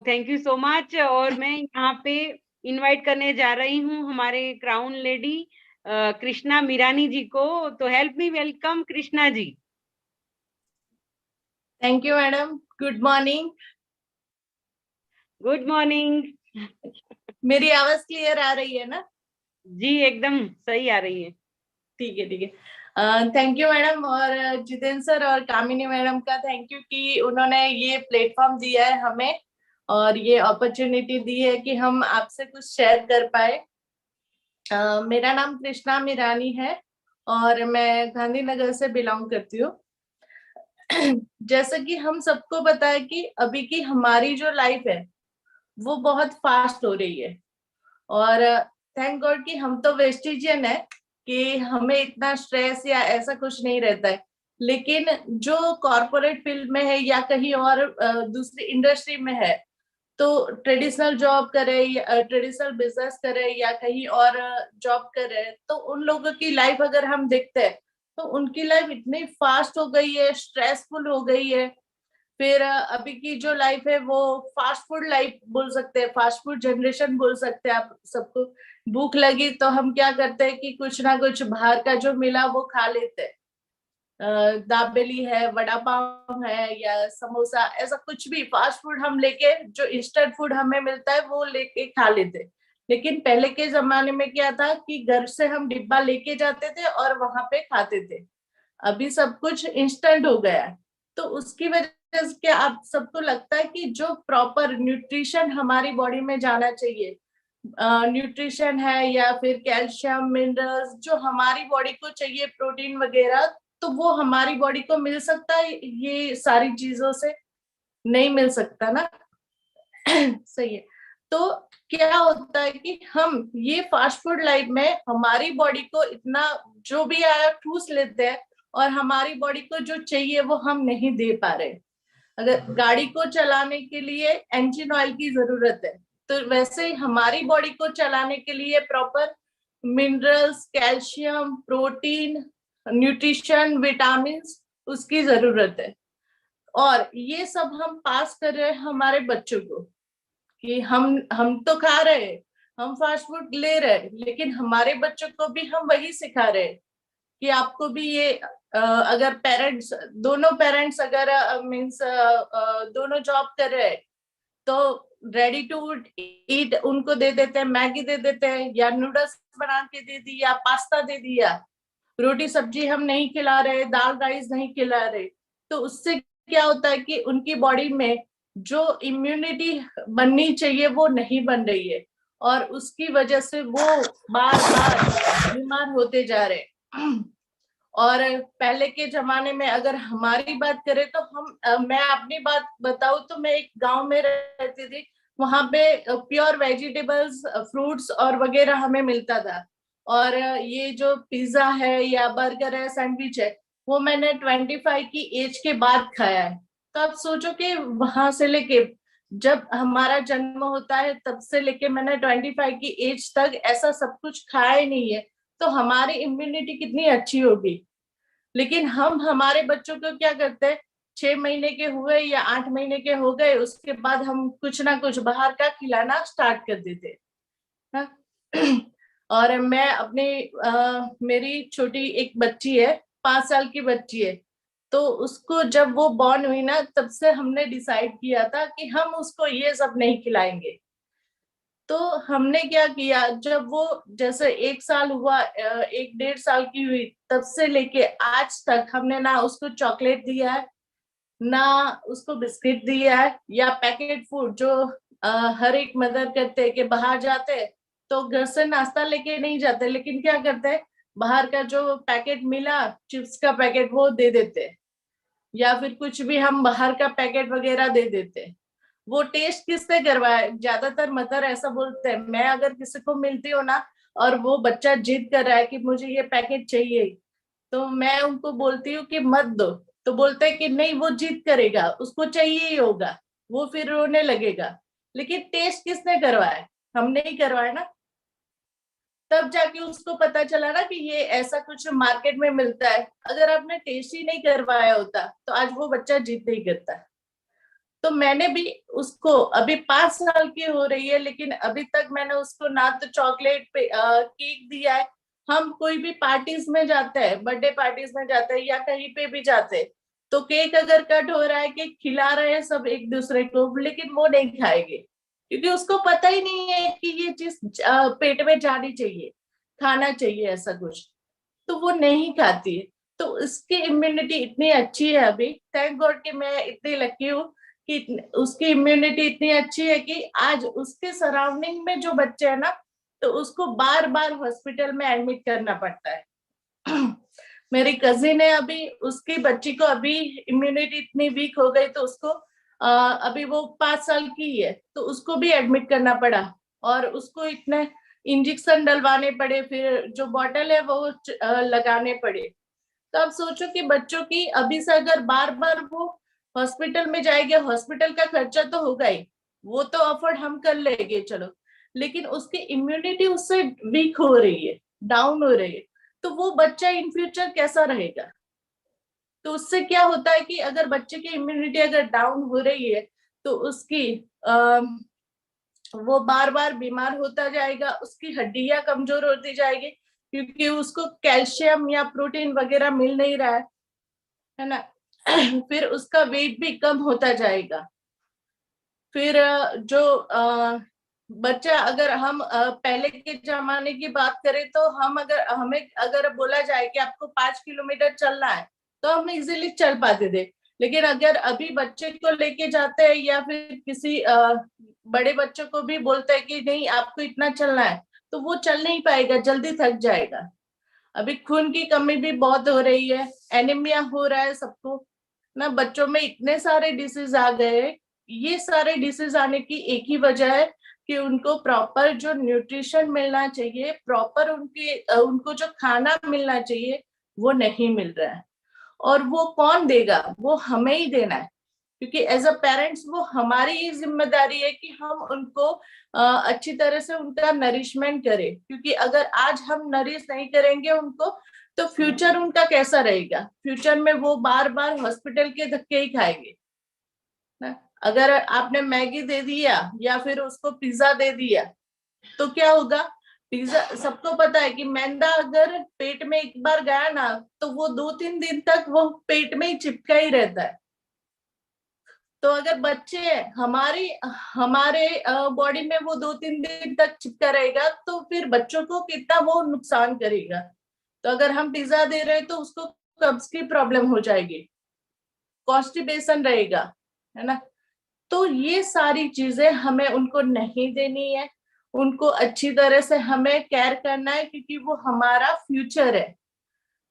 Thank you so much. और मैं यहाँ पे इनवाइट करने जा रही हूँ हमारे क्राउन लेडी कृष्णा मीरानी जी को। तो help me welcome Krishna ji. Thank you madam. Good morning. Good morning. मेरी आवाज क्लियर आ रही है ना? जी एकदम सही आ रही है। ठीक है, ठीक है। थैंक यू मैडम, और जितेंद्र सर और कामिनी मैडम का थैंक यू कि उन्होंने ये प्लेटफॉर्म दिया है हमें और ये अपॉर्चुनिटी दी है कि हम आपसे कुछ शेयर कर पाए। मेरा नाम कृष्णा मीरानी है और मैं गांधीनगर से बिलोंग करती हूँ। जैसा कि हम सबको पता है कि अभी की हमारी जो लाइफ है वो बहुत फास्ट हो रही है, और थैंक गॉड कि हम तो वेस्टिजियन है कि हमें इतना स्ट्रेस या ऐसा कुछ नहीं रहता है। लेकिन जो कॉरपोरेट फील्ड में है या कहीं और दूसरी इंडस्ट्री में है, तो ट्रेडिशनल जॉब करे या ट्रेडिशनल बिजनेस करे या कहीं और जॉब करे, तो उन लोगों की लाइफ अगर हम देखते हैं तो उनकी लाइफ इतनी फास्ट हो गई है, स्ट्रेसफुल हो गई है। फिर अभी की जो लाइफ है वो फास्ट फूड लाइफ बोल सकते हैं, फास्ट फूड जनरेशन बोल सकते हैं। आप सबको भूख लगी तो हम क्या करते हैं कि कुछ ना कुछ बाहर का जो मिला वो खा लेते हैं। दाबेली है, वड़ा पाव है या समोसा, ऐसा कुछ भी फास्ट फूड हम लेके, जो इंस्टेंट फूड हमें मिलता है वो लेके खा लेते हैं। लेकिन पहले के जमाने में क्या था कि घर से हम डिब्बा लेके जाते थे और वहां पे खाते थे। अभी सब कुछ इंस्टेंट हो गया है, तो उसकी वजह से क्या आप सबको लगता है कि जो प्रॉपर न्यूट्रिशन हमारी बॉडी में जाना चाहिए, न्यूट्रिशन है या फिर कैल्शियम मिनरल्स जो हमारी बॉडी को चाहिए, प्रोटीन वगैरह, तो वो हमारी बॉडी को मिल सकता है ये सारी चीजों से? नहीं मिल सकता ना। सही है। तो क्या होता है कि हम ये फास्ट फूड लाइफ में हमारी बॉडी को इतना जो भी आया ठूस लेते हैं, और हमारी बॉडी को जो चाहिए वो हम नहीं दे पा रहे। अगर गाड़ी को चलाने के लिए इंजन ऑयल की जरूरत है, तो वैसे ही हमारी बॉडी को चलाने के लिए proper minerals, calcium, protein, nutrition, vitamin उसकी जरूरत है। और ये सब हम पास कर रहे हैं हमारे बच्चों को कि हम तो खा रहे हैं, हम फास्ट फूड ले रहे हैं, लेकिन हमारे बच्चों को भी हम वही सिखा रहे हैं कि आपको भी ये अगर पेरेंट्स, दोनों पेरेंट्स अगर मीन्स दोनों जॉब कर रहे हैं, तो रेडी टू ईट उनको दे देते हैं, मैगी दे देते हैं या नूडल्स बना के दे दी या पास्ता दे दिया। रोटी सब्जी हम नहीं खिला रहे, दाल राइस नहीं खिला रहे। तो उससे क्या होता है कि उनकी बॉडी में जो इम्यूनिटी बननी चाहिए वो नहीं बन रही है, और उसकी वजह से वो बार बार बीमार होते जा रहे हैं। और पहले के जमाने में अगर हमारी बात करें तो मैं अपनी बात बताऊं तो मैं एक गांव में रहती थी। वहां पे प्योर वेजिटेबल्स, फ्रूट्स और वगैरह हमें मिलता था। और ये जो पिज्जा है या बर्गर है, सैंडविच है, वो मैंने 25 की एज के बाद खाया है। तो आप सोचो कि वहां से लेके जब हमारा जन्म होता है तब से लेके मैंने 25 की एज तक ऐसा सब कुछ खाया ही नहीं है। तो हमारी इम्यूनिटी कितनी अच्छी होगी। लेकिन हम हमारे बच्चों को क्या करते हैं, 6 महीने के हुए या 8 महीने के हो गए उसके बाद हम कुछ ना कुछ बाहर का खिलाना स्टार्ट कर देते हैं। और मैं अपने मेरी छोटी एक बच्ची है, 5 साल की बच्ची है। तो उसको जब वो बॉर्न हुई ना, तब से हमने डिसाइड किया था कि हम उसको ये सब नहीं खिलाएंगे। तो हमने क्या किया, जब वो जैसे 1 साल हुआ, 1 डेढ़ साल की हुई, तब से लेके आज तक हमने ना उसको चॉकलेट दिया है, ना उसको बिस्किट दिया है या पैकेट फूड जो हर एक मदर करते हैं कि बाहर जाते हैं तो घर से नाश्ता लेके नहीं जाते, लेकिन क्या करते हैं, बाहर का जो पैकेट मिला, चिप्स का पैकेट, वो दे देते हैं, या फिर कुछ भी हम बाहर का पैकेट वगैरह दे देते हैं। वो टेस्ट किससे करवाए, ज्यादातर मदर ऐसा बोलते हैं। मैं अगर किसी को मिलती हूँ ना और वो बच्चा जिद कर रहा है कि मुझे ये पैकेट चाहिए, तो मैं उनको बोलती हूँ कि मत दो। तो बोलते हैं कि नहीं, वो जिद करेगा, उसको चाहिए ही होगा, वो फिर रोने लगेगा। लेकिन टेस्ट किसने करवाया? हमने ही करवाया ना। तब जाके उसको पता चला ना कि ये ऐसा कुछ मार्केट में मिलता है। अगर आपने टेस्ट ही नहीं करवाया होता तो आज वो बच्चा जिद नहीं करता। तो मैंने भी उसको, अभी 5 साल की हो रही है, लेकिन अभी तक मैंने उसको ना तो चॉकलेट पे केक दिया है। हम कोई भी पार्टीज में जाते हैं, बर्थडे पार्टीज में जाते हैं या कहीं पे भी जाते हैं, तो केक अगर कट हो रहा है, केक खिला रहे हैं सब एक दूसरे को, लेकिन वो नहीं खाएंगे, क्योंकि उसको पता ही नहीं है कि ये चीज पेट में जानी चाहिए, खाना चाहिए ऐसा कुछ, तो वो नहीं खाती है। तो उसकी इम्यूनिटी इतनी अच्छी है अभी, थैंक गॉड कि मैं इतनी लकी हूँ कि उसकी इम्यूनिटी इतनी अच्छी है कि आज उसके सराउंडिंग में जो बच्चे हैं ना, तो उसको बार बार हॉस्पिटल में एडमिट करना पड़ता है। मेरी कजिन है, अभी उसकी बच्ची को अभी इम्यूनिटी इतनी वीक हो गई, तो उसको अभी वो 5 साल की है, तो उसको भी एडमिट करना पड़ा, और उसको इतने इंजेक्शन डलवाने पड़े, फिर जो बॉटल है वो लगाने पड़े। तो आप सोचो कि बच्चों की अभी से अगर बार बार वो हॉस्पिटल में जाएंगे, हॉस्पिटल का खर्चा तो होगा ही, वो तो अफोर्ड हम कर लेंगे चलो, लेकिन उसकी इम्यूनिटी उससे वीक हो रही है, डाउन हो रही है, तो वो बच्चा इन फ्यूचर कैसा रहेगा? तो उससे क्या होता है कि अगर बच्चे की इम्यूनिटी अगर डाउन हो रही है, तो उसकी वो बार बार बीमार होता जाएगा, उसकी हड्डियां कमजोर होती जाएगी, क्योंकि उसको कैल्शियम या प्रोटीन वगैरह मिल नहीं रहा है ना। फिर उसका वेट भी कम होता जाएगा। फिर जो बच्चा, अगर हम पहले के जमाने की बात करें, तो हम अगर हमें अगर बोला जाए कि आपको 5 किलोमीटर चलना है, तो हम इजीली चल पाते थे। लेकिन अगर अभी बच्चे को लेके जाते हैं, या फिर किसी बड़े बच्चों को भी बोलते हैं कि नहीं आपको इतना चलना है, तो वो चल नहीं पाएगा, जल्दी थक जाएगा। अभी खून की कमी भी बहुत हो रही है, एनीमिया हो रहा है सबको ना, बच्चों में इतने सारे डिसीज आ गए। ये सारे डिसीज आने की एक ही वजह है कि उनको प्रॉपर जो न्यूट्रिशन मिलना चाहिए, प्रॉपर उनको जो खाना मिलना चाहिए, वो नहीं मिल रहा है। और वो कौन देगा? वो हमें ही देना है, क्योंकि एज अ पेरेंट्स वो हमारी ही जिम्मेदारी है कि हम उनको अच्छी तरह से उनका नरिशमेंट करें, क्योंकि अगर आज हम नरिश नहीं करेंगे उनको, तो फ्यूचर उनका कैसा रहेगा? फ्यूचर में वो बार बार हॉस्पिटल के धक्के ही खाएंगे ना। अगर आपने मैगी दे दिया या फिर उसको पिज्जा दे दिया, तो क्या होगा? पिज्जा, सबको पता है कि मैदा अगर पेट में एक बार गया ना, तो वो 2-3 दिन तक वो पेट में ही चिपका ही रहता है। तो अगर बच्चे हमारी हमारे बॉडी में वो 2-3 दिन तक चिपका रहेगा, तो फिर बच्चों को कितना वो नुकसान करेगा। तो अगर हम पिज्जा दे रहे हैं, तो उसको कब्ज की प्रॉब्लम हो जाएगी, कॉन्स्टिपेशन रहेगा, है ना। तो ये सारी चीजें हमें उनको नहीं देनी है, उनको अच्छी तरह से हमें केयर करना है, क्योंकि वो हमारा फ्यूचर है,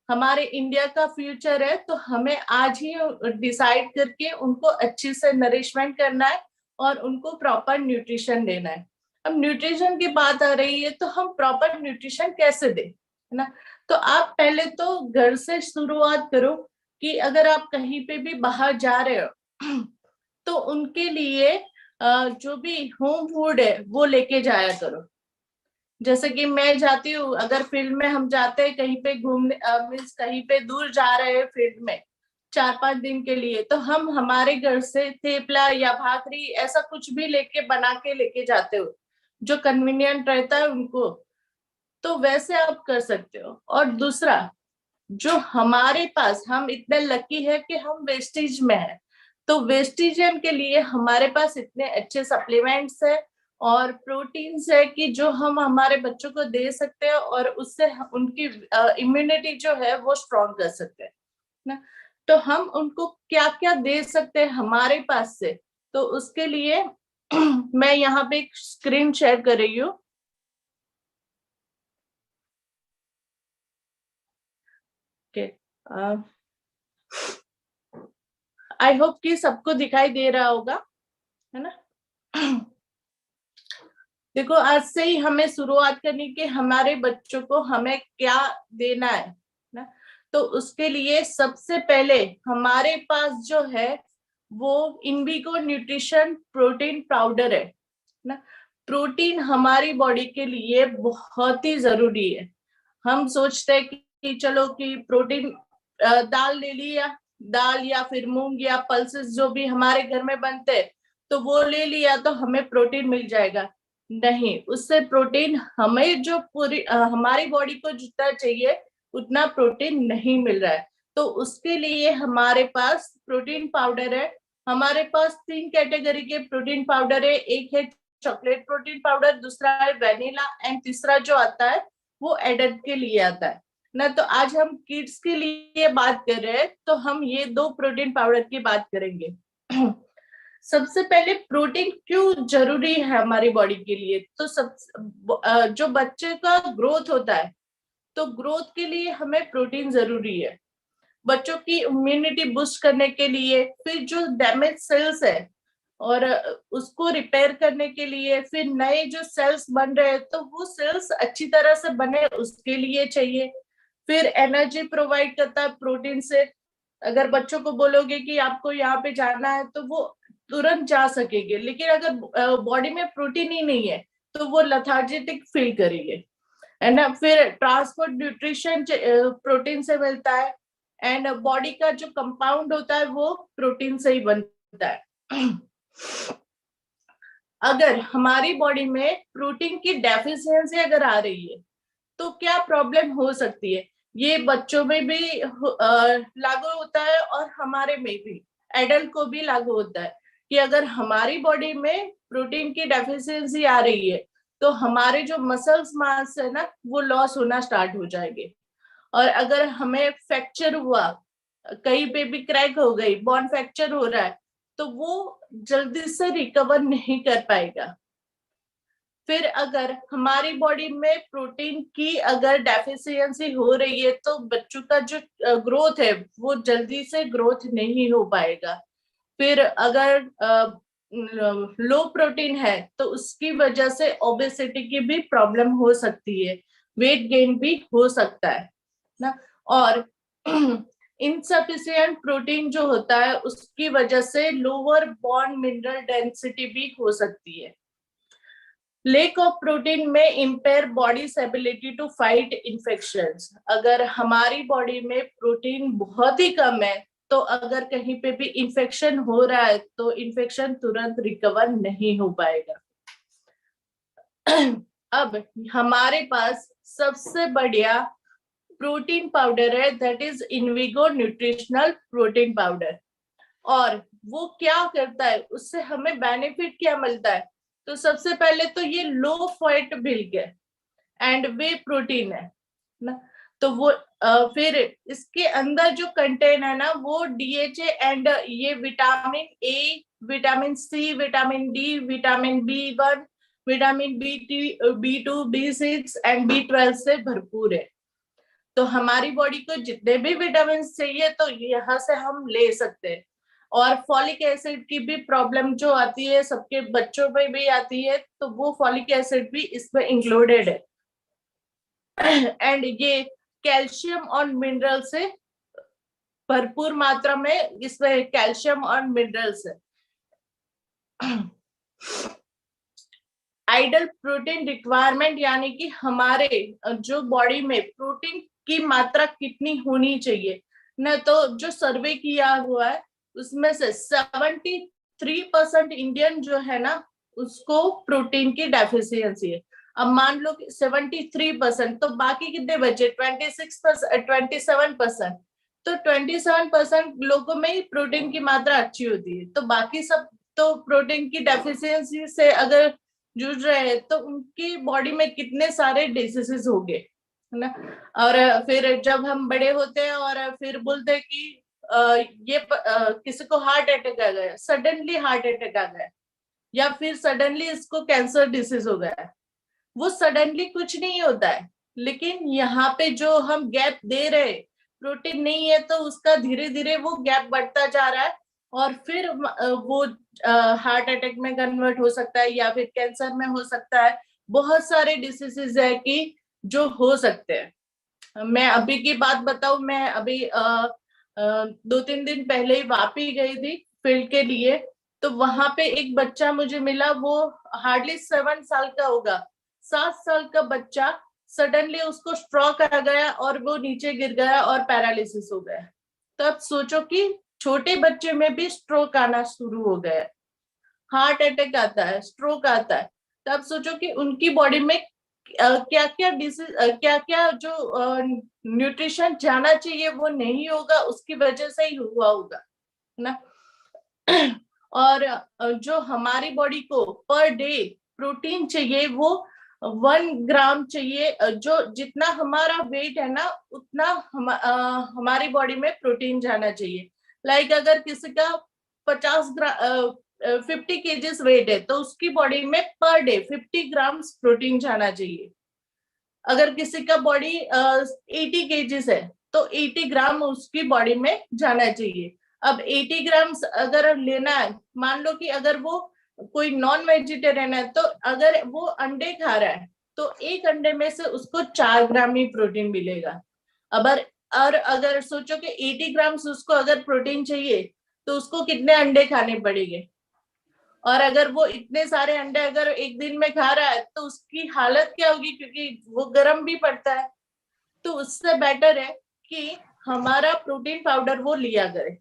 हमारे इंडिया का फ्यूचर है। तो हमें आज ही डिसाइड करके उनको अच्छी से नरिशमेंट करना है, और उनको प्रॉपर न्यूट्रिशन देना है। अब न्यूट्रिशन की बात आ रही है, तो हम प्रॉपर न्यूट्रिशन कैसे दें, है ना। तो आप पहले तो घर से शुरुआत करो, कि अगर आप कहीं पे भी बाहर जा रहे हो, तो उनके लिए जो भी होम फूड है वो लेके जाया करो। जैसे कि मैं जाती हूँ, अगर फील्ड में हम जाते हैं कहीं पे घूमने, मीन्स कहीं पे दूर जा रहे हैं फील्ड में 4-5 दिन के लिए, तो हम हमारे घर से थेपला या भाकरी ऐसा कुछ भी लेके बना के लेके जाते हो, जो कन्वीनियंट रहता है उनको। तो वैसे आप कर सकते हो। और दूसरा, जो हमारे पास, हम इतने लकी है कि हम वेस्टेज में है, तो वेस्टिजियन के लिए हमारे पास इतने अच्छे सप्लीमेंट्स है और प्रोटीन्स है कि जो हम हमारे बच्चों को दे सकते हैं, और उससे उनकी इम्यूनिटी जो है वो स्ट्रॉन्ग कर सकते हैं ना। तो हम उनको क्या क्या दे सकते हैं हमारे पास से, तो उसके लिए मैं यहाँ पे एक स्क्रीन शेयर कर रही हूँ। आई होप कि सबको दिखाई दे रहा होगा, है ना। देखो, आज से ही हमें शुरुआत करनी कि हमारे बच्चों को हमें क्या देना है ना। तो उसके लिए सबसे पहले हमारे पास जो है वो इनविगो न्यूट्रिशन प्रोटीन पाउडर है ना। प्रोटीन हमारी बॉडी के लिए बहुत ही जरूरी है। हम सोचते हैं कि चलो कि प्रोटीन दाल ले लिया, दाल या फिर मूंग या पल्सेस जो भी हमारे घर में बनते हैं, तो वो ले लिया तो हमें प्रोटीन मिल जाएगा। नहीं, उससे प्रोटीन हमें जो पूरी हमारी बॉडी को जितना चाहिए उतना प्रोटीन नहीं मिल रहा है। तो उसके लिए हमारे पास प्रोटीन पाउडर है। हमारे पास 3 कैटेगरी के प्रोटीन पाउडर है। एक है चॉकलेट प्रोटीन पाउडर, दूसरा है वेनिला, एंड तीसरा जो आता है वो एडल्ट के लिए आता है ना। तो आज हम किड्स के लिए बात कर रहे हैं, तो हम ये 2 प्रोटीन पाउडर की बात करेंगे। सबसे पहले प्रोटीन क्यों जरूरी है हमारी बॉडी के लिए? तो जो बच्चे का ग्रोथ होता है, तो ग्रोथ के लिए हमें प्रोटीन जरूरी है। बच्चों की इम्यूनिटी बूस्ट करने के लिए, फिर जो डैमेज सेल्स है और उसको रिपेयर करने के लिए, फिर नए जो सेल्स बन रहे हैं तो वो सेल्स अच्छी तरह से बने उसके लिए चाहिए। फिर एनर्जी प्रोवाइड करता है प्रोटीन से। अगर बच्चों को बोलोगे कि आपको यहाँ पे जाना है तो वो तुरंत जा सकेंगे, लेकिन अगर बॉडी में प्रोटीन ही नहीं है तो वो लेथार्जिक फील करेंगे, है ना। फिर ट्रांसपोर्ट न्यूट्रिशन प्रोटीन से मिलता है, एंड बॉडी का जो कंपाउंड होता है वो प्रोटीन से ही बनता है। अगर हमारी बॉडी में प्रोटीन की डेफिशिएंसी अगर आ रही है तो क्या प्रॉब्लम हो सकती है? ये बच्चों में भी लागू होता है और हमारे में भी, एडल्ट को भी लागू होता है कि अगर हमारी बॉडी में प्रोटीन की डेफिशिएंसी आ रही है तो हमारे जो मसल्स मास है ना वो लॉस होना स्टार्ट हो जाएंगे। और अगर हमें फ्रैक्चर हुआ, कहीं पे भी क्रैक हो गई, बोन फ्रैक्चर हो रहा है, तो वो जल्दी से रिकवर नहीं कर पाएगा। फिर अगर हमारी बॉडी में प्रोटीन की अगर डेफिशिएंसी हो रही है तो बच्चों का जो ग्रोथ है वो जल्दी से ग्रोथ नहीं हो पाएगा। फिर अगर लो प्रोटीन है तो उसकी वजह से ओबेसिटी की भी प्रॉब्लम हो सकती है, वेट गेन भी हो सकता है ना। और इनसफिशिएंट प्रोटीन जो होता है उसकी वजह से लोअर बॉन मिनरल डेंसिटी भी हो सकती है। लेक ऑफ प्रोटीन में impair body's ability to fight infections. अगर हमारी बॉडी में प्रोटीन बहुत ही कम है तो अगर कहीं पे भी इन्फेक्शन हो रहा है तो इन्फेक्शन तुरंत रिकवर नहीं हो पाएगा। अब हमारे पास सबसे बढ़िया प्रोटीन पाउडर है, that is Invigo nutritional protein powder. और वो क्या करता है, उससे हमें बेनिफिट क्या मिलता है? तो सबसे पहले तो ये लो फैट मिल्क है एंड वे प्रोटीन है ना। तो वो फिर इसके अंदर जो कंटेन है ना वो डीएचए एंड ये vitamin A, vitamin C, vitamin D, vitamin बी1, विटामिन बी2, बी6 एंड बी12 से भरपूर है। तो हमारी बॉडी को जितने भी विटामिन चाहिए तो यहाँ से हम ले सकते हैं। और फॉलिक एसिड की भी प्रॉब्लम जो आती है, सबके बच्चों में भी आती है, तो वो फॉलिक एसिड भी इसमें इंक्लूडेड है। एंड ये कैल्शियम और मिनरल से भरपूर मात्रा में इसमें कैल्शियम और मिनरल्स है। आइडल प्रोटीन रिक्वायरमेंट यानी कि हमारे जो बॉडी में प्रोटीन की मात्रा कितनी होनी चाहिए ना। तो जो सर्वे किया हुआ है उसमें से 73% इंडियन जो है ना उसको प्रोटीन की डेफिशिएंसी है। अब मान लो 73%, तो बाकी कितने बचे? 27%। तो 27% लोगों में ही प्रोटीन की मात्रा अच्छी होती है, तो बाकी सब तो प्रोटीन की डेफिशिएंसी से अगर जूझ रहे हैं तो उनकी बॉडी में कितने सारे डिसीजेस हो गए, है ना। और फिर जब हम बड़े होते हैं और फिर बोलते हैं कि किसी को हार्ट अटैक आ गया, सडनली हार्ट अटैक आ गया, या फिर सडनली इसको कैंसर डिसीज हो गया, वो सडनली कुछ नहीं होता है। लेकिन यहाँ पे जो हम गैप दे रहे, प्रोटीन नहीं है तो उसका धीरे धीरे वो गैप बढ़ता जा रहा है और फिर वो हार्ट अटैक में कन्वर्ट हो सकता है या फिर कैंसर में हो सकता है। बहुत सारे डिसीजेस है कि जो हो सकते हैं। मैं अभी की बात बताऊं, मैं अभी 2-3 दिन पहले ही वापी गई थी फील्ड के लिए, तो वहां पे एक बच्चा मुझे मिला, वो हार्डली 7 साल का होगा, 7 साल का बच्चा, सडनली उसको स्ट्रोक आ गया और वो नीचे गिर गया और पैरालिसिस हो गया। तब सोचो कि छोटे बच्चे में भी स्ट्रोक आना शुरू हो गया है, हार्ट अटैक आता है, स्ट्रोक आता है। तब सोचो कि उनकी बॉडी में क्या क्या डिसीज, क्या क्या जो न्यूट्रिशन जाना चाहिए वो नहीं होगा, उसकी वजह से ही हुआ होगा ना। और जो हमारी बॉडी को पर डे प्रोटीन चाहिए वो 1 ग्राम चाहिए। जो जितना हमारा वेट है ना उतना हमारी बॉडी में प्रोटीन जाना चाहिए। लाइक अगर किसी का 50 केजीज वेट है तो उसकी बॉडी में पर डे 50 ग्राम्स प्रोटीन जाना चाहिए। अगर किसी का बॉडी 80 केजीज है तो 80 ग्राम उसकी बॉडी में जाना चाहिए। अब 80 ग्राम्स अगर लेना है, मान लो कि अगर वो कोई नॉन वेजिटेरियन है तो अगर वो अंडे खा रहा है तो एक अंडे में से उसको 4 ग्राम ही प्रोटीन मिलेगा। और अगर सोचो कि 80 ग्राम्स उसको अगर प्रोटीन चाहिए तो उसको कितने अंडे खाने पड़ेंगे। और अगर वो इतने सारे अंडे अगर एक दिन में खा रहा है तो उसकी हालत क्या होगी, क्योंकि वो गर्म भी पड़ता है। तो उससे बेटर है कि हमारा प्रोटीन पाउडर वो लिया करे।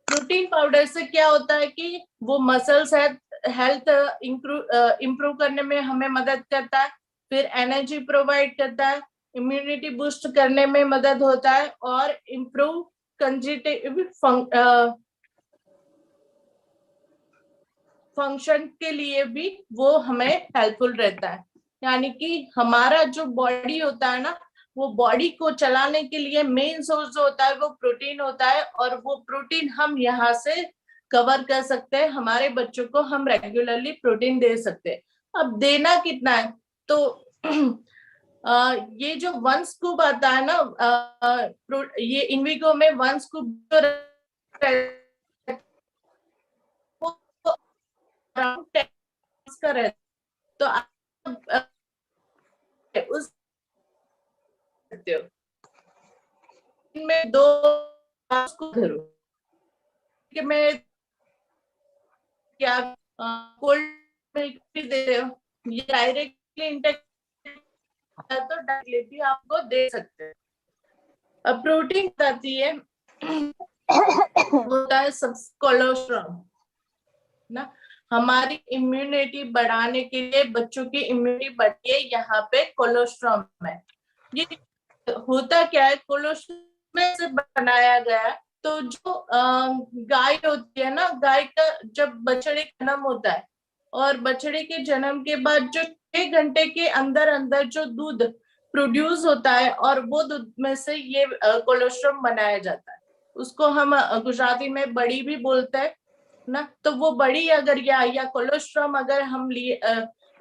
प्रोटीन पाउडर से क्या होता है कि वो मसल्स हेल्थ इंप्रूव करने में हमें मदद करता है, फिर एनर्जी प्रोवाइड करता है, इम्यूनिटी बूस्ट करने में मदद होता है, और इम्प्रूव कंजिटिव फंक्शन के लिए भी वो हमें हेल्पफुल रहता है। यानी कि हमारा जो बॉडी होता है ना, वो बॉडी को चलाने के लिए मेन सोर्स जो होता है वो प्रोटीन होता है, और वो प्रोटीन हम यहाँ से कवर कर सकते हैं। हमारे बच्चों को हम रेगुलरली प्रोटीन दे सकते हैं। अब देना कितना है, तो ये जो 1 स्कूप आता है ना, ये इनविगो में 1 स्कूप का रहता, तो आप उस सकते हो इनमें 2 को धरो कि मैं क्या कोल्ड मिल्क भी दे रहे हो, ये डायरेक्टली इंटेक तो डायरेक्टली भी आपको दे सकते हैं। अब प्रोटीन आती है होता है सब कोलेस्ट्रॉल ना। हमारी इम्यूनिटी बढ़ाने के लिए, बच्चों की इम्यूनिटी बढ़ती है, यहाँ पे कोलेस्ट्रॉल है। ये होता क्या है, कोलेस्ट्रॉल में से बनाया गया है। तो जो गाय होती है ना, गाय का जब बछड़े का जन्म होता है, और बछड़े के जन्म के बाद जो 6 घंटे के अंदर अंदर जो दूध प्रोड्यूस होता है, और वो दूध में से ये कोलेस्ट्रॉल बनाया जाता है। उसको हम गुजराती में बड़ी भी बोलते हैं ना। तो वो बड़ी अगर या कोलेस्ट्रॉल अगर हम लिए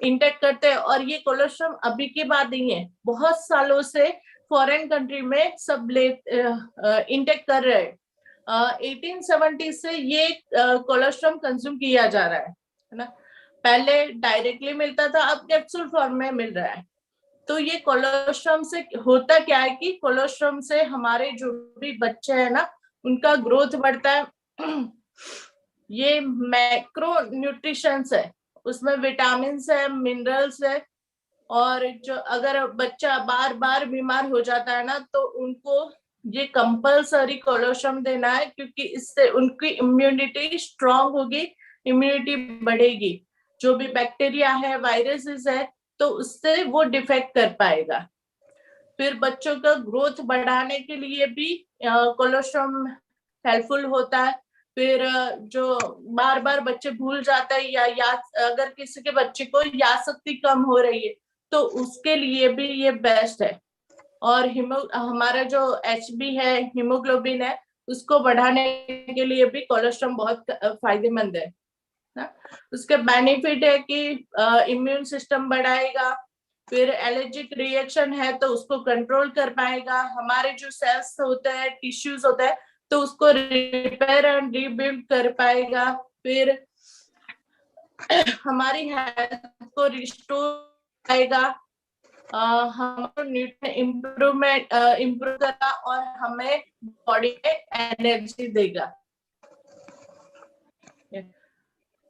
इंटेक करते हैं, और ये कोलेस्ट्रॉल अभी की बात नहीं है, बहुत सालों से फॉरेन कंट्री में सब इंटेक कर रहे हैं। 1870 से ये कोलेस्ट्रॉल कंज्यूम किया जा रहा है ना। पहले डायरेक्टली मिलता था, अब कैप्सूल फॉर्म में मिल रहा है। तो ये कोलेस्ट्रॉल से होता क्या है कि कोलेस्ट्रॉल से हमारे जो भी बच्चे हैं ना उनका ग्रोथ बढ़ता है। ये मैक्रो न्यूट्रिशंस है, उसमें विटामिन है, मिनरल्स है। और जो अगर बच्चा बार बार बीमार हो जाता है ना तो उनको ये कंपल्सरी कोलेस्ट्रॉल देना है, क्योंकि इससे उनकी इम्यूनिटी स्ट्रांग होगी, इम्यूनिटी बढ़ेगी। जो भी बैक्टीरिया है, वायरसेस है, तो उससे वो डिफेक्ट कर पाएगा। फिर बच्चों का ग्रोथ बढ़ाने के लिए भी कोलेस्ट्रॉल हेल्पफुल होता है। फिर जो बार बार बच्चे भूल जाते हैं, या याद, अगर किसी के बच्चे को याद शक्ति कम हो रही है तो उसके लिए भी ये बेस्ट है। और हमारा जो HB है, हीमोग्लोबिन है, उसको बढ़ाने के लिए भी कोलेस्ट्रॉल बहुत फायदेमंद है ना। उसके बेनिफिट है कि इम्यून सिस्टम बढ़ाएगा, फिर एलर्जिक रिएक्शन है तो उसको कंट्रोल कर पाएगा, हमारे जो सेल्स होते हैं, टिश्यूज होते हैं, तो उसको रिपेयर एंड रिबिल्ड कर पाएगा। फिर हमारी हेल्थ को रिस्टोर करेगा, हमारा न्यूट्रिशन इम्प्रूव करना, और हमें बॉडी में एनर्जी देगा।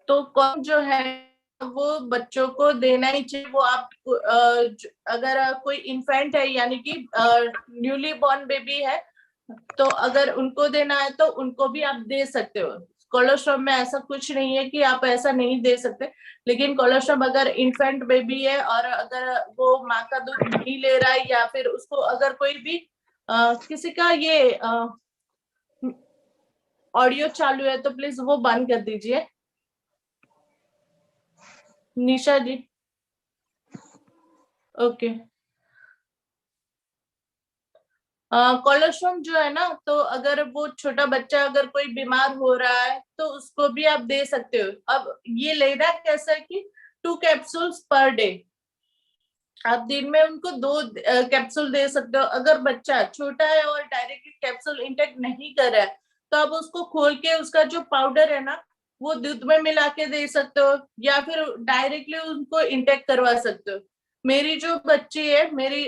तो कौन जो है वो बच्चों को देना ही चाहिए। वो आप अगर कोई इन्फेंट है यानी कि न्यूली बॉर्न बेबी है, तो अगर उनको देना है तो उनको भी आप दे सकते हो। कोलोस्ट्रम में ऐसा कुछ नहीं है कि आप ऐसा नहीं दे सकते, लेकिन कोलोस्ट्रम अगर इन्फेंट बेबी है और अगर वो माँ का दूध नहीं ले रहा है, या फिर उसको अगर कोई भी किसी का ये ऑडियो चालू है तो प्लीज वो बंद कर दीजिए। निशा जी, ओके। कोलोस्ट्रम जो है ना, तो अगर वो छोटा बच्चा अगर कोई बीमार हो रहा है तो उसको भी आप दे सकते हो। अब ये लेना कैसा है कि 2 कैप्सूल्स पर डे, आप दिन में उनको 2 कैप्सूल दे सकते हो। अगर बच्चा छोटा है और डायरेक्टली कैप्सूल इंटेक नहीं कर रहा है, तो आप उसको खोल के उसका जो पाउडर है ना, वो दूध में मिला के दे सकते हो, या फिर डायरेक्टली उनको इंटेक करवा सकते हो। मेरी जो बच्ची है, मेरी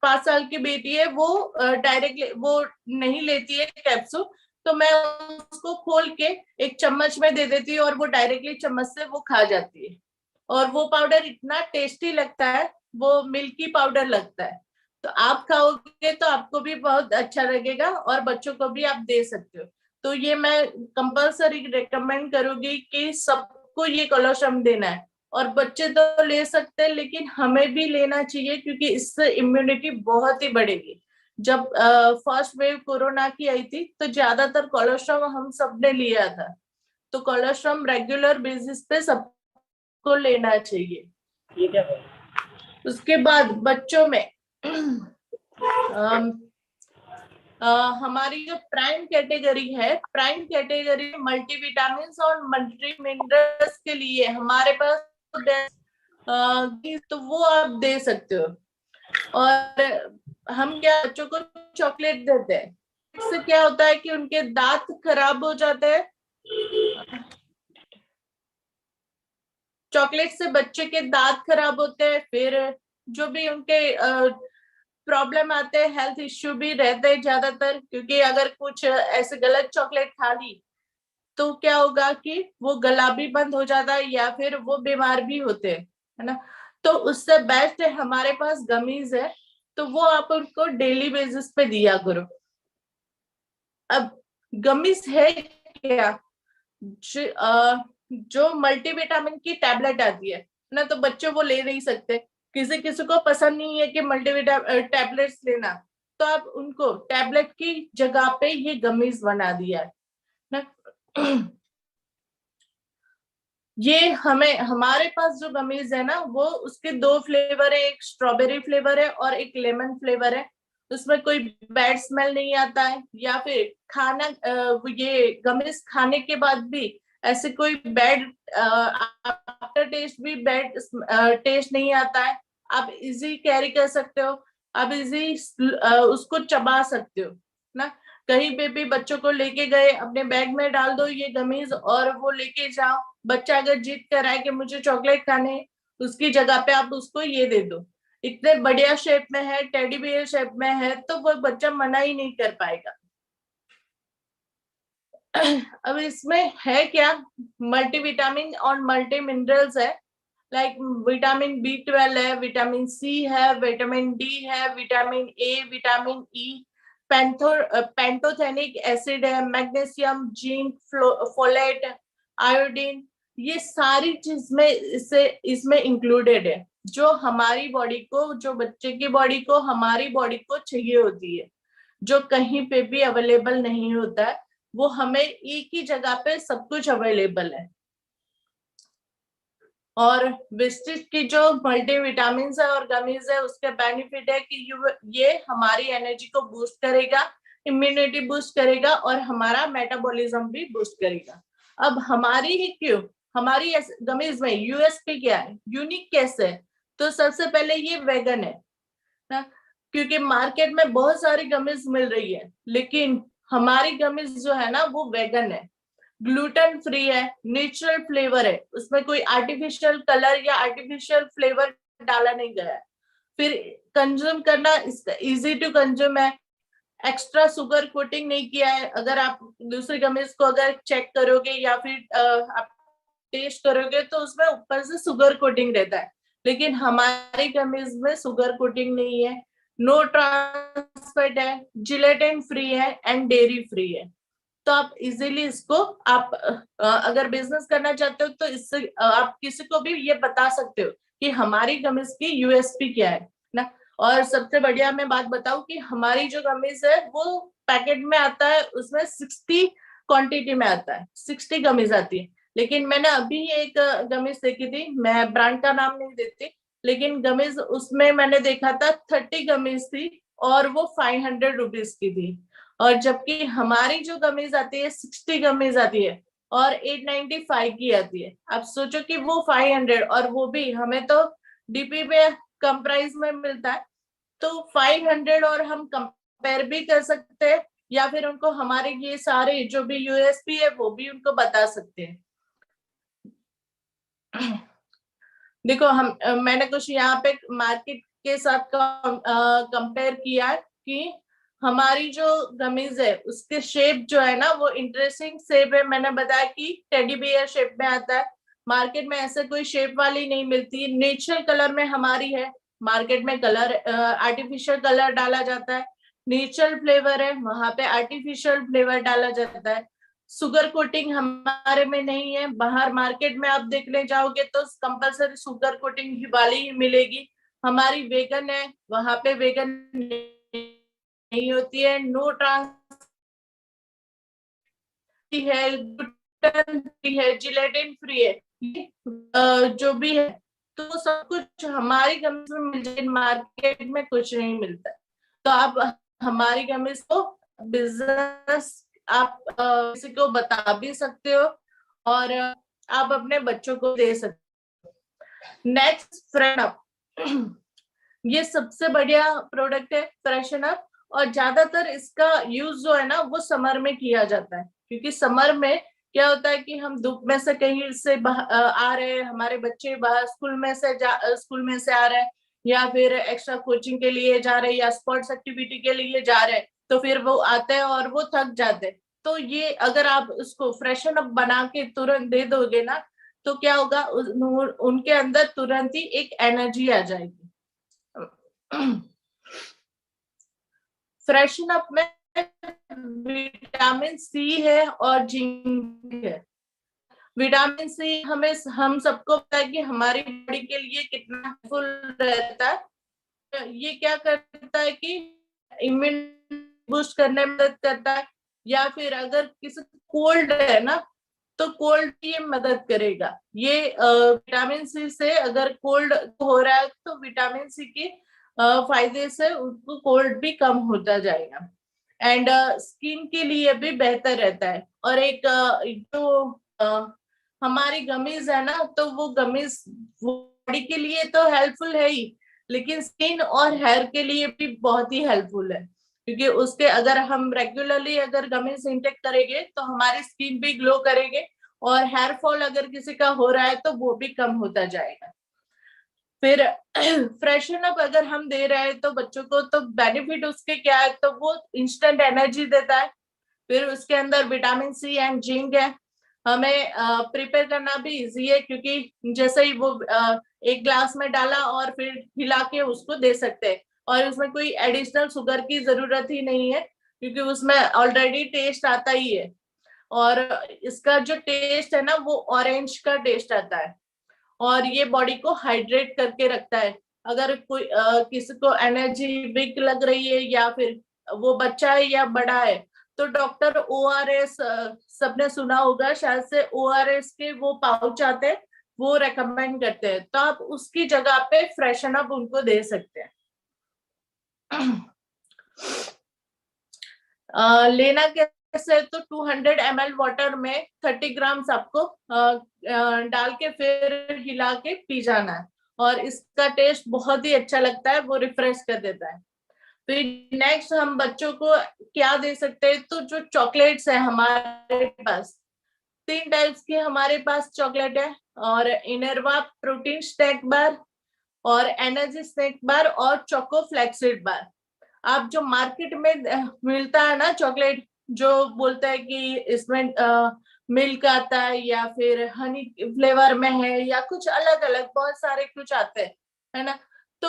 5 साल की बेटी है, वो डायरेक्टली वो नहीं लेती है कैप्सूल, तो मैं उसको खोल के एक चम्मच में दे देती हूँ और वो डायरेक्टली चम्मच से वो खा जाती है। और वो पाउडर इतना टेस्टी लगता है, वो मिल्की पाउडर लगता है। तो आप खाओगे तो आपको भी बहुत अच्छा लगेगा और बच्चों को भी आप दे सकते हो। तो ये मैं कंपल्सरी रेकमेंड करूंगी कि सबको ये कोलोस्ट्रम देना है। और बच्चे तो ले सकते हैं, लेकिन हमें भी लेना चाहिए, क्योंकि इससे इम्यूनिटी बहुत ही बढ़ेगी। जब फर्स्ट वेव कोरोना की आई थी तो ज्यादातर कोलोस्ट्रम हम सबने लिया था। तो कोलोस्ट्रम रेगुलर बेसिस पे सबको लेना चाहिए। ये क्या है? उसके बाद बच्चों में हमारी जो प्राइम कैटेगरी है, प्राइम कैटेगरी मल्टीविटामिन और मल्टी मिनरल्स के लिए हमारे पास तो वो आप दे सकते हो। और हम क्या बच्चों को चॉकलेट देते हैं, इससे क्या होता है कि उनके दांत खराब हो जाते हैं। चॉकलेट से बच्चे के दांत खराब होते हैं, फिर जो भी उनके प्रॉब्लम आते हैं, हेल्थ इश्यू भी रहते हैं ज्यादातर, क्योंकि अगर कुछ ऐसे गलत चॉकलेट खा ली तो क्या होगा कि वो गला भी बंद हो जाता है या फिर वो बीमार भी होते हैं, है ना। तो उससे बेस्ट है हमारे पास गमीज है, तो वो आप उनको डेली बेसिस पे दिया करो। अब गमीज है क्या, जो मल्टीविटामिन की टैबलेट आती है ना, तो बच्चे वो ले नहीं सकते। किसी किसी को पसंद नहीं है कि मल्टीविटामिन टैबलेट्स लेना, तो आप उनको टैबलेट की जगह पे ये गमीज बना दिया है ना। ये हमें हमारे पास जो गमीज है ना, वो उसके 2 फ्लेवर है, एक स्ट्रॉबेरी फ्लेवर है और एक लेमन फ्लेवर है। उसमें कोई बैड स्मेल नहीं आता है, या फिर खाना ये गमीज खाने के बाद भी ऐसे कोई बैड आफ्टर टेस्ट भी बैड टेस्ट नहीं आता है। आप इजी कैरी कर सकते हो, आप इजी उसको चबा सकते हो ना। कहीं पे भी बच्चों को लेके गए, अपने बैग में डाल दो ये गमीज और वो लेके जाओ। बच्चा अगर जिद कराए कि मुझे चॉकलेट खाने, उसकी जगह पे आप उसको ये दे दो। इतने बढ़िया शेप में है, टेडी बियर शेप में है, तो वो बच्चा मना ही नहीं कर पाएगा। अब इसमें है क्या, मल्टीविटामिन और मल्टी मिनरल्स है। लाइक विटामिन B12 है, विटामिन C है, विटामिन D है, vitamin A, vitamin E, pantothenic acid है, मैग्नीशियम, जिंक, फोलेट, आयोडीन, ये सारी चीज में इसमें इंक्लूडेड है, जो हमारी बॉडी को, जो बच्चे की बॉडी को, हमारी बॉडी को चाहिए होती है, जो कहीं पे भी अवेलेबल नहीं होता है। वो हमें एक ही जगह पे सब कुछ अवेलेबल है। और विस्टिज की जो मल्टीविटामिन है और गमीज है, उसके बेनिफिट है कि ये हमारी एनर्जी को बूस्ट करेगा, इम्यूनिटी बूस्ट करेगा और हमारा मेटाबॉलिज्म भी बूस्ट करेगा। अब हमारी ही क्यों, हमारी गमीज में यूएसपी क्या है, यूनिक कैसे है, तो सबसे पहले ये वेगन है ना, क्योंकि मार्केट में बहुत सारी गमीज मिल रही है, लेकिन हमारी गमीज जो है ना वो वेगन है, ग्लूटेन फ्री है, नेचुरल फ्लेवर है, उसमें कोई आर्टिफिशियल कलर या आर्टिफिशियल फ्लेवर डाला नहीं गया है। फिर कंज्यूम करना इजी टू कंज्यूम है, एक्स्ट्रा शुगर कोटिंग नहीं किया है। अगर आप दूसरी गमीज को अगर चेक करोगे या फिर आप टेस्ट करोगे तो उसमें ऊपर से शुगर कोटिंग रहता है, लेकिन हमारी कमीज में शुगर कोटिंग नहीं है, नो ट्रांसफैट है, जिलेटिन फ्री है एंड डेयरी फ्री है। तो आप इजीली इसको आप अगर बिजनेस करना चाहते हो तो इससे आप किसी को भी ये बता सकते हो कि हमारी कमीज की यूएसपी क्या है ना। और सबसे बढ़िया मैं बात बताऊं कि हमारी जो कमीज है वो पैकेट में आता है, उसमें 60 क्वांटिटी में आता है, 60 कमीज आती है। लेकिन मैंने अभी एक कमीज देखी थी, मैं ब्रांड का नाम नहीं देती, लेकिन कमीज उसमें मैंने देखा था 30 कमीज थी और वो 500 रुपीज की थी। और जबकि हमारी जो कमीज आती है 60 कमीज आती है और 895 की आती है। आप सोचो कि वो 500, और वो भी हमें तो डीपी पे कम प्राइस में मिलता है। तो 500 और हम कंपेयर भी कर सकते हैं, या फिर उनको हमारे ये सारे जो भी यूएसपी है वो भी उनको बता सकते हैं। देखो मैंने कुछ यहाँ पे मार्केट के साथ कंपेयर किया है कि हमारी जो कमीज है उसके शेप जो है ना वो इंटरेस्टिंग शेप है। मैंने बताया कि टेडी बियर शेप में आता है, मार्केट में ऐसे कोई शेप वाली नहीं मिलती। नेचुरल कलर में हमारी है, मार्केट में कलर आर्टिफिशियल कलर डाला जाता है। नेचुरल फ्लेवर है, वहां पे आर्टिफिशियल फ्लेवर डाला जाता है। शुगर कोटिंग हमारे में नहीं है, बाहर मार्केट में आप देखने जाओगे तो कंपलसरी शुगर कोटिंग वाली ही मिलेगी। हमारी वेगन है, वहां पे वेगन नहीं होती है। नो ट्रांस है, ग्लूटेन फ्री है, जिलेटिन फ्री है, जो भी है तो सब कुछ हमारी कंपनी में मिल जाए, मार्केट में कुछ नहीं मिलता। तो आप हमारी कंपनी को बिजनेस आप किसी को बता भी सकते हो और आप अपने बच्चों को दे सकते हो। नेक्स्ट फ्रेशन अप, ये सबसे बढ़िया प्रोडक्ट है फ्रेशन अप, और ज्यादातर इसका यूज जो है ना वो समर में किया जाता है, क्योंकि समर में क्या होता है कि हम धूप में से कहीं से आ रहे हैं, हमारे बच्चे बाहर स्कूल में से आ रहे हैं, या फिर एक्स्ट्रा कोचिंग के लिए जा रहे हैं या स्पोर्ट्स एक्टिविटी के लिए जा रहे हैं, तो फिर वो आते हैं और वो थक जाते हैं। तो ये अगर आप उसको फ्रेशन अप बना के तुरंत दे दोगे ना तो क्या होगा, उनके अंदर तुरंत ही एक एनर्जी आ जाएगी। फ्रेशन अप में विटामिन सी है और जिंक है। विटामिन सी हम सबको पता है कि हमारी बॉडी के लिए कितना हेल्पफुल रहता है। ये क्या करता है कि इम्यून बूस्ट करने में मदद करता है, या फिर अगर किसी कोल्ड है ना तो कोल्ड की ये मदद करेगा। ये विटामिन सी से अगर कोल्ड हो रहा है तो विटामिन सी के फायदे से उनको कोल्ड भी कम होता जाएगा। एंड स्किन के लिए भी बेहतर रहता है। और एक जो हमारी गमीज है ना तो वो गमीज बॉडी के लिए तो हेल्पफुल है ही, लेकिन स्किन और हेयर के लिए भी बहुत ही हेल्पफुल है, क्योंकि उसके अगर हम रेगुलरली अगर गमीज इंटेक करेंगे तो हमारी स्किन भी ग्लो करेंगे, और हेयर फॉल अगर किसी का हो रहा है तो वो भी कम होता जाएगा। फिर फ्रेशन अप अगर हम दे रहे हैं तो बच्चों को, तो बेनिफिट उसके क्या है, तो वो इंस्टेंट एनर्जी देता है। फिर उसके अंदर विटामिन सी एंड जिंक है। हमें प्रिपेयर करना भी इजी है, क्योंकि जैसे ही वो एक ग्लास में डाला और फिर हिला के उसको दे सकते हैं, और उसमें कोई एडिशनल शुगर की जरूरत ही नहीं है, क्योंकि उसमें ऑलरेडी टेस्ट आता ही है। और इसका जो टेस्ट है ना वो ऑरेंज का टेस्ट आता है, और ये बॉडी को हाइड्रेट करके रखता है। अगर कोई किसी को एनर्जी वीक लग रही है, या फिर वो बच्चा है या बड़ा है, तो डॉक्टर ओआरएस, सबने सुना होगा शायद से, ओआरएस के वो पाउच आते हैं वो रेकमेंड करते हैं, तो आप उसकी जगह पे फ्रेशन अप उनको दे सकते हैं। लेना कैसे, तो 200 ml वाटर में 30 ग्राम्स आपको डाल के फिर हिला के पी जाना है, और इसका टेस्ट बहुत ही अच्छा लगता है, वो रिफ्रेश कर देता है। फिर नेक्स्ट हम बच्चों को क्या दे सकते हैं, तो जो चॉकलेट्स है हमारे पास 3 टाइप्स की हमारे पास चॉकलेट है, और इनरवा प्रोटीन स्नैक बार, और एनर्जी स्नैक बार, और चोको फ्लेक्सिड बार। आप जो मार्केट में मिलता है ना चॉकलेट, जो बोलता है कि इसमें मिल्क आता है या फिर हनी फ्लेवर में है या कुछ अलग अलग बहुत सारे कुछ आते हैं, है ना। तो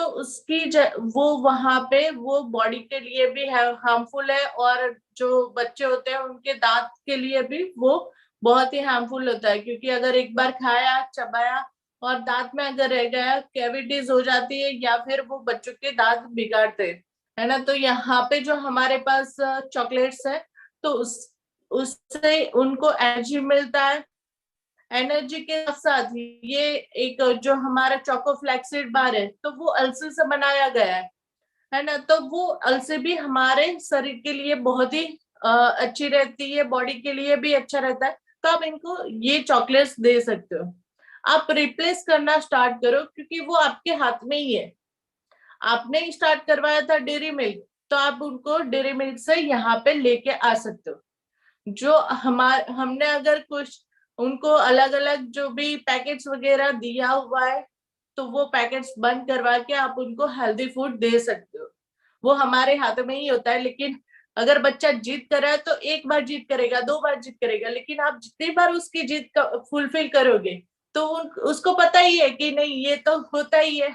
वो वहां पे वो बॉडी के लिए भी हार्मफुल है, और जो बच्चे होते हैं उनके दांत के लिए भी वो बहुत ही हार्मफुल होता है, क्योंकि अगर एक बार खाया चबाया और दांत में अगर रह गया कैविटीज हो जाती है, या फिर वो बच्चों के दांत बिगाड़ते हैं, है ना। तो यहाँ पे जो हमारे पास चॉकलेट्स है, तो उससे उनको एनर्जी मिलता है। एनर्जी के साथ ही ये एक जो हमारा चोको फ्लैक्सीड बार है, तो वो अलसी से बनाया गया है ना। तो वो अलसी भी हमारे शरीर के लिए बहुत ही अच्छी रहती है, बॉडी के लिए भी अच्छा रहता है। तो आप इनको ये चॉकलेट्स दे सकते हो। आप रिप्लेस करना स्टार्ट करो, क्योंकि वो आपके हाथ में ही है। आपने ही स्टार्ट करवाया था डेयरी मिल्क, तो आप उनको डेयरी मिल्क से यहाँ पे लेके आ सकते हो। जो हमने अगर कुछ उनको अलग अलग जो भी पैकेट्स वगैरह दिया हुआ है, तो वो पैकेट्स बंद करवा के आप उनको हेल्दी फूड दे सकते हो। वो हमारे हाथ में ही होता है। लेकिन अगर बच्चा जिद कर रहा है तो एक बार जिद करेगा, 2 बार जिद करेगा, लेकिन आप जितनी बार उसकी जिद फुलफिल करोगे, तो उसको पता ही है कि नहीं ये तो होता ही है,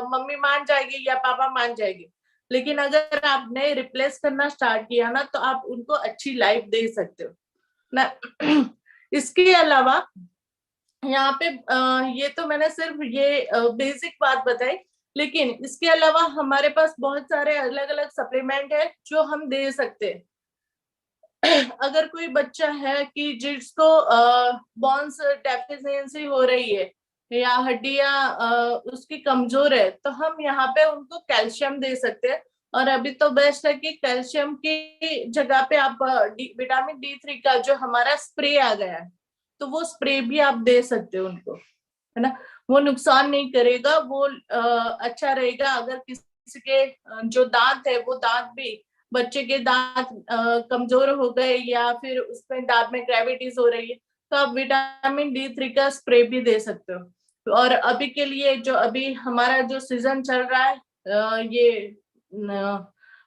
मम्मी मान जाएगी या पापा मान जाएंगे। लेकिन अगर आपने रिप्लेस करना स्टार्ट किया ना, तो आप उनको अच्छी लाइफ दे सकते हो ना। इसके अलावा यहाँ पे ये तो मैंने सिर्फ ये बेसिक बात बताई, लेकिन इसके अलावा हमारे पास बहुत सारे अलग अलग सप्लीमेंट है जो हम दे सकते हैं। अगर कोई बच्चा है कि जिसको बोन्स डेफिशिएंसी हो रही है या हड्डियां उसकी कमजोर है, तो हम यहाँ पे उनको कैल्शियम दे सकते हैं। और अभी तो बेस्ट है कि कैल्शियम की जगह पे आप विटामिन D3 का जो हमारा स्प्रे आ गया है, तो वो स्प्रे भी आप दे सकते हो उनको, है ना। वो नुकसान नहीं करेगा, वो अच्छा रहेगा। अगर किसी के जो दांत है, वो दांत भी बच्चे के दांत कमजोर हो गए या फिर उसमें दांत में ग्रेविटीज हो रही है, तो आप विटामिन D3 का स्प्रे भी दे सकते हो। और अभी के लिए जो अभी हमारा जो सीजन चल रहा है, ये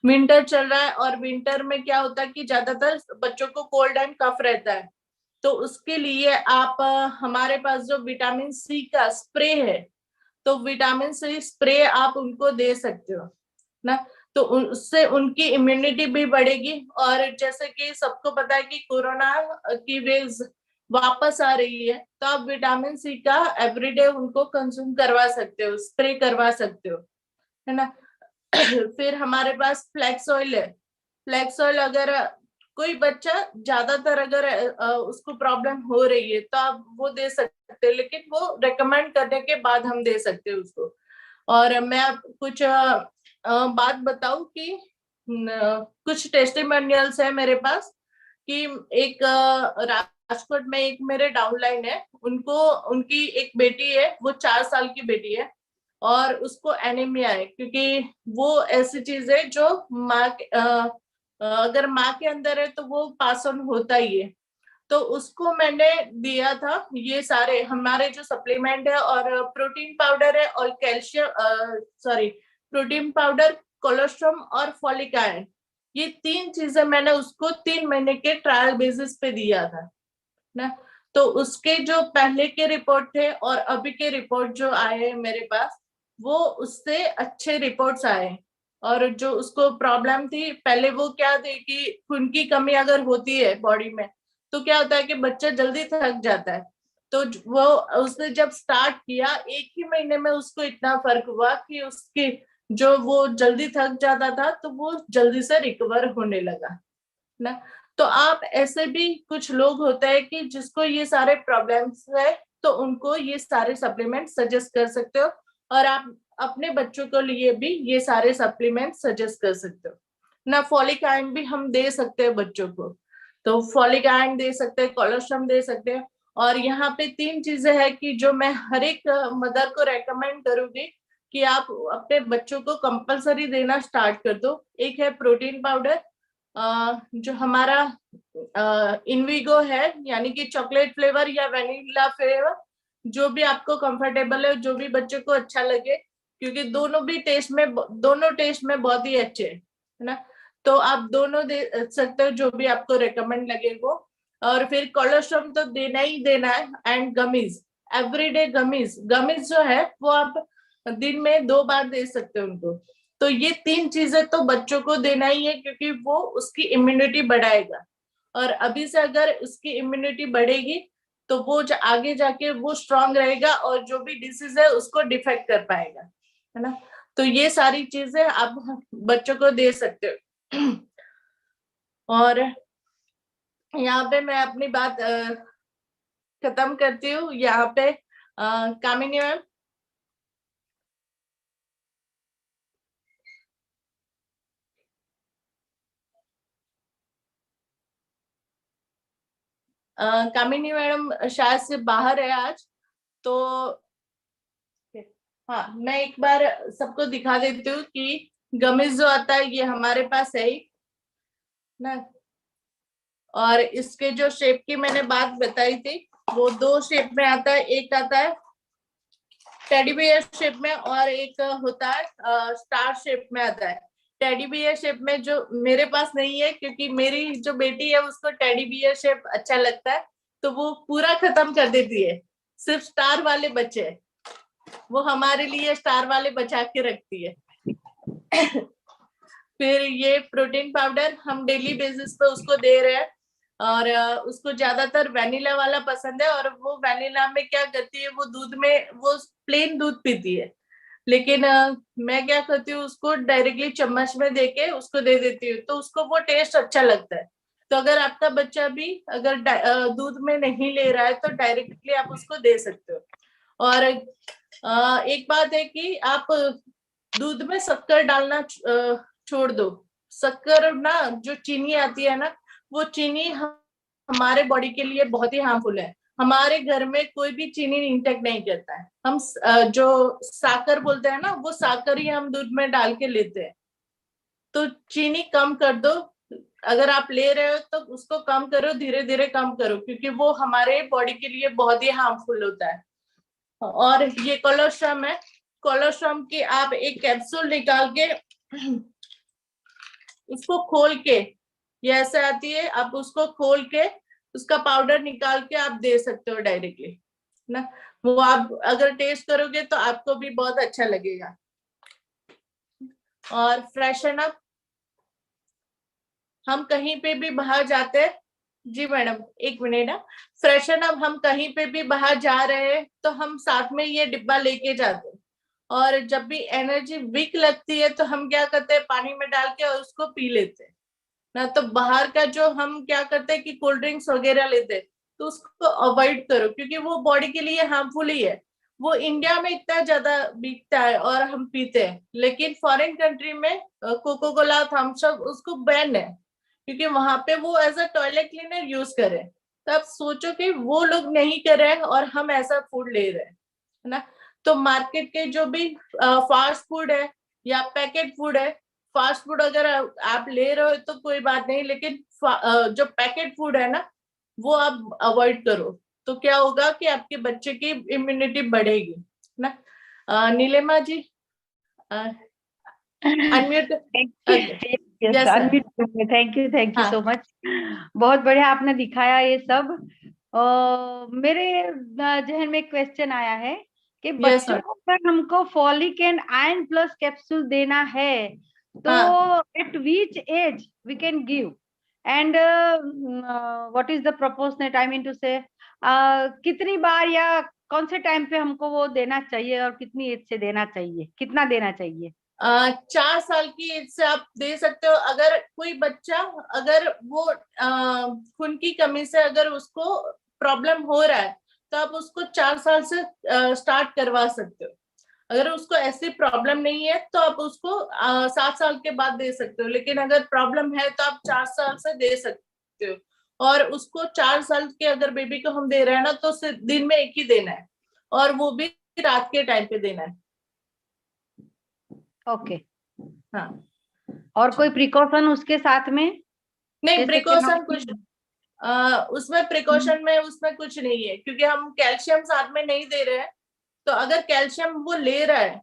विंटर चल रहा है, और विंटर में क्या होता है कि ज्यादातर बच्चों को कोल्ड एंड कफ रहता है। तो उसके लिए आप हमारे पास जो विटामिन C का स्प्रे है, तो विटामिन C स्प्रे आप उनको दे सकते हो ना। तो उससे उनकी इम्यूनिटी भी बढ़ेगी। और जैसे कि सबको पता है कि कोरोना की वेव्स वापस आ रही है, तो आप विटामिन C का एवरीडे उनको कंज्यूम करवा सकते हो, स्प्रे करवा सकते हो, है ना। फिर हमारे पास फ्लैक्स ऑयल है। फ्लैक्स ऑयल अगर कोई बच्चा ज्यादातर अगर उसको प्रॉब्लम हो रही है, तो आप वो दे सकते हैं, लेकिन वो रेकमेंड करने के बाद हम दे सकते हैं उसको। और मैं कुछ बात बताऊं कि कुछ टेस्टिमोनियल्स है मेरे पास कि एक राजकोट में एक मेरे डाउनलाइन है, उनको उनकी एक बेटी है, वो 4 साल की बेटी है, और उसको एनीमिया है। क्योंकि वो ऐसी चीज है जो अगर माँ के अंदर है तो वो पास ऑन होता ही है। तो उसको मैंने दिया था ये सारे हमारे जो सप्लीमेंट है, और प्रोटीन पाउडर है, और calcium sorry protein powder, colostrum और फॉलिक आयरन, ये 3 चीजें मैंने उसको 3 महीने के ट्रायल बेसिस पे दिया था ना। तो उसके जो पहले के रिपोर्ट थे और अभी के रिपोर्ट जो आए हैं मेरे पास, वो उससे अच्छे रिपोर्ट्स आए। और जो उसको प्रॉब्लम थी पहले, वो क्या थी कि खून की कमी अगर होती है बॉडी में, तो क्या होता है कि बच्चा जल्दी थक जाता है। तो वो उसने जब स्टार्ट किया, 1 ही महीने में उसको इतना फर्क हुआ कि उसकी जो वो जल्दी थक जाता था, तो वो जल्दी से रिकवर होने लगा ना। तो आप ऐसे भी कुछ लोग होते हैं कि जिसको ये सारे प्रॉब्लम्स है, तो उनको ये सारे सप्लीमेंट सजेस्ट कर सकते हो। और आप अपने बच्चों के लिए भी ये सारे सप्लीमेंट सजेस्ट कर सकते हो ना। फॉलिक आयरन भी हम दे सकते हैं बच्चों को, तो फॉलिक आयरन दे सकते हैं, कोलोस्ट्रम दे सकते हैं। और यहाँ पे 3 चीजें हैं कि जो मैं हर एक मदर को रेकमेंड करूंगी कि आप अपने बच्चों को कंपलसरी देना स्टार्ट कर दो। एक है प्रोटीन पाउडर, जो हमारा इनविगो है, यानी कि चॉकलेट फ्लेवर या वेनिला फ्लेवर, जो भी आपको कंफर्टेबल है, जो भी बच्चे को अच्छा लगे, क्योंकि दोनों टेस्ट में बहुत ही अच्छे है ना। तो आप दोनों दे सकते हो, जो भी आपको रेकमेंड लगे वो। और फिर कोलोस्ट्रम तो देना ही देना है, and gummies, everyday gummies. Gummies जो है वो आप दिन में 2 बार दे सकते हो उनको। तो ये 3 चीजें तो बच्चों को देना ही है, क्योंकि वो उसकी इम्यूनिटी बढ़ाएगा। और अभी से अगर उसकी इम्यूनिटी बढ़ेगी तो वो आगे जाके वो स्ट्रांग रहेगा और जो भी डिसीज है उसको डिफेक्ट कर पाएगा, है ना। तो ये सारी चीजें आप बच्चों को दे सकते हो। और यहाँ पे मैं अपनी बात खत्म करती हूँ। यहाँ पे कामिनी मैम। कामिनी मैडम शायद से बाहर है आज, तो हाँ मैं एक बार सबको दिखा देती हूँ कि गमिज जो आता है ये हमारे पास है ही ना। और इसके जो शेप की मैंने बात बताई थी वो 2 शेप में आता है। एक आता है टेडी बियर शेप में और एक होता है स्टार शेप में आता है। टेडी बियर शेप में जो मेरे पास नहीं है, क्योंकि मेरी जो बेटी है उसको टेडी बियर शेप अच्छा लगता है, तो वो पूरा खत्म कर देती है। सिर्फ स्टार वाले बच्चे, वो हमारे लिए स्टार वाले बचा के रखती है। फिर ये प्रोटीन पाउडर हम डेली बेसिस पे उसको दे रहे हैं, और उसको ज्यादातर वैनिला वाला पसंद है। और वो वैनिला में क्या करती है, वो दूध में वो प्लेन दूध पीती है, लेकिन मैं क्या करती हूँ उसको डायरेक्टली चम्मच में देके उसको दे देती हूँ, तो उसको वो टेस्ट अच्छा लगता है। तो अगर आपका बच्चा भी अगर दूध में नहीं ले रहा है तो डायरेक्टली आप उसको दे सकते हो। और एक बात है कि आप दूध में शक्कर डालना छोड़ दो। शक्कर ना, जो चीनी आती है ना, वो चीनी हमारे बॉडी के लिए बहुत ही हार्मफुल है। हमारे घर में कोई भी चीनी इंटेक नहीं करता है। हम जो साकर बोलते हैं ना, वो साकर ही हम दूध में डाल के लेते हैं। तो चीनी कम कर दो। अगर आप ले रहे हो तो उसको कम करो, धीरे धीरे कम करो, क्योंकि वो हमारे बॉडी के लिए बहुत ही हार्मफुल होता है। और ये कोलोस्ट्रम है। कोलोस्ट्रम की आप एक कैप्सूल निकाल के उसको खोल के, ये ऐसे आती है, आप उसको खोल के उसका पाउडर निकाल के आप दे सकते हो डायरेक्टली ना। वो आप अगर टेस्ट करोगे तो आपको भी बहुत अच्छा लगेगा। और फ्रेशन अप, हम कहीं पे भी बाहर जाते हैं, जी मैडम एक मिनट ना। फ्रेशन अप हम कहीं पे भी बाहर जा रहे हैं तो हम साथ में ये डिब्बा लेके जाते हैं। और जब भी एनर्जी वीक लगती है तो हम क्या करते हैं, पानी में डाल के और उसको पी लेते हैं ना। तो बाहर का जो हम क्या करते हैं कि कोल्ड ड्रिंक्स वगैरह लेते हैं, तो उसको अवॉइड करो, क्योंकि वो बॉडी के लिए हार्मफुल ही है। वो इंडिया में इतना ज्यादा बिकता है और हम पीते हैं, लेकिन फॉरेन कंट्री में कोको कोला, थम्स अप उसको बैन है, क्योंकि वहां पे वो as a toilet cleaner use करे। तो आप सोचो कि वो लोग नहीं कर रहे हैं और हम ऐसा फूड ले रहे हैं, है ना। तो मार्केट के जो भी फास्ट फूड है या पैकेट फूड है, फास्ट फूड अगर आप ले रहे हो तो कोई बात नहीं, लेकिन जो पैकेट फूड है ना, वो आप अवॉइड करो। तो क्या होगा कि आपके बच्चे की इम्यूनिटी बढ़ेगी ना। Nilima ji unmute. Yes, yes sir. Unmute. Thank you so हाँ मच। बहुत बढ़िया आपने दिखाया ये सब। मेरे जहन में एक क्वेश्चन आया है कि यस बच्चों मैम। को अगर हमको folic and iron plus capsule देना है तो हाँ at which age we can give, and what is the proportionate, I mean to say कितनी बार या कौन से टाइम पे हमको वो देना चाहिए और कितनी एज से देना चाहिए, कितना देना चाहिए? 4 साल की एज से आप दे सकते हो। अगर कोई बच्चा, अगर वो खून की कमी से अगर उसको प्रॉब्लम हो रहा है, तो आप उसको 4 साल से स्टार्ट करवा सकते हो। अगर उसको ऐसी प्रॉब्लम नहीं है तो आप उसको 7 साल के बाद दे सकते हो, लेकिन अगर प्रॉब्लम है तो आप 4 साल से दे सकते हो। और उसको 4 साल के अगर बेबी को हम दे रहे हैं ना, तो सिर्फ दिन में एक ही देना है, और वो भी रात के टाइम पे देना है। ओके। हाँ और कोई प्रिकॉशन उसके साथ में, नहीं, जैसे कि प्रिकॉशन कुछ उसमें प्रिकॉशन में उसमें कुछ नहीं है, क्योंकि हम कैल्शियम साथ में नहीं दे रहे हैं। तो अगर कैल्शियम वो ले रहा है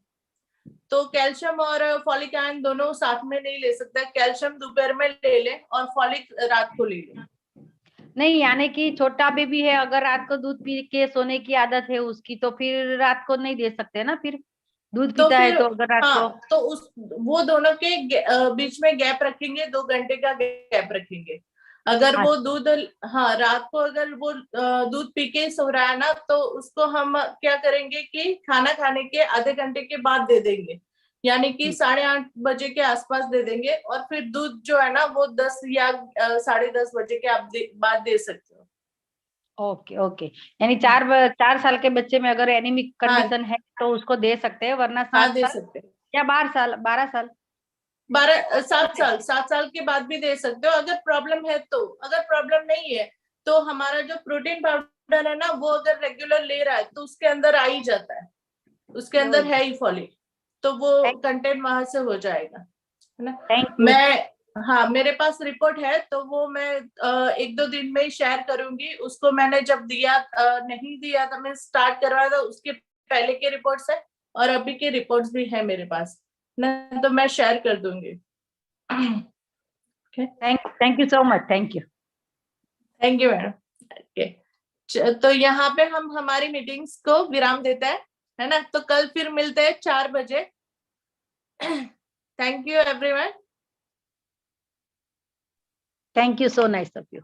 तो कैल्शियम और फॉलिक आयरन दोनों साथ में नहीं ले सकता। कैल्शियम दोपहर में ले ले और फॉलिक रात को ले ले। नहीं, यानी कि छोटा बेबी है, अगर रात को दूध पी के सोने की आदत है उसकी, तो फिर रात को नहीं दे सकते ना, फिर दूध तो पीता है फिर तो अगर रात को। हाँ, तो उस वो दोनों के बीच में गैप रखेंगे, 2 घंटे का गैप रखेंगे। अगर वो अच्छा, दूध, हाँ, रात को अगर वो दूध पी के सो रहा है ना, तो उसको हम क्या करेंगे कि खाना खाने के आधे घंटे के बाद दे देंगे, यानी कि 8:30 बजे के आसपास दे देंगे। और फिर दूध जो है ना वो 10 या 10:30 बजे के आप बाद दे सकते हो। Okay okay. यानी हाँ 4 साल के बच्चे में अगर एनीमिक हाँ कंडीशन है तो उसको दे सकते हैं, वरना हाँ, सात दे साल सकते हैं। या 12 साल, 12 साल। 7 साल के बाद भी दे सकते हो अगर प्रॉब्लम है तो। अगर प्रॉब्लम नहीं है तो हमारा जो प्रोटीन पाउडर है ना, वो अगर रेगुलर ले रहा है तो उसके अंदर आ ही जाता है, उसके अंदर है ही फॉलिक, तो वो थैंक कंटेंट वहां से हो जाएगा, है ना। Thank you. मैं, हाँ, मेरे पास रिपोर्ट है तो वो मैं 1-2 दिन में ही शेयर करूंगी उसको। मैंने जब दिया, नहीं दिया था, मैं स्टार्ट करवाया था, उसके पहले के रिपोर्ट्स है और अभी के रिपोर्ट्स भी है मेरे पास ना, तो मैं शेयर कर दूंगी। Thank you so much, thank you. Thank you madam. Okay, तो यहाँ पे हम हमारी मीटिंग्स को विराम देते हैं, है ना। तो कल फिर मिलते हैं 4 बजे। Thank you everyone. Thank you, so nice of you.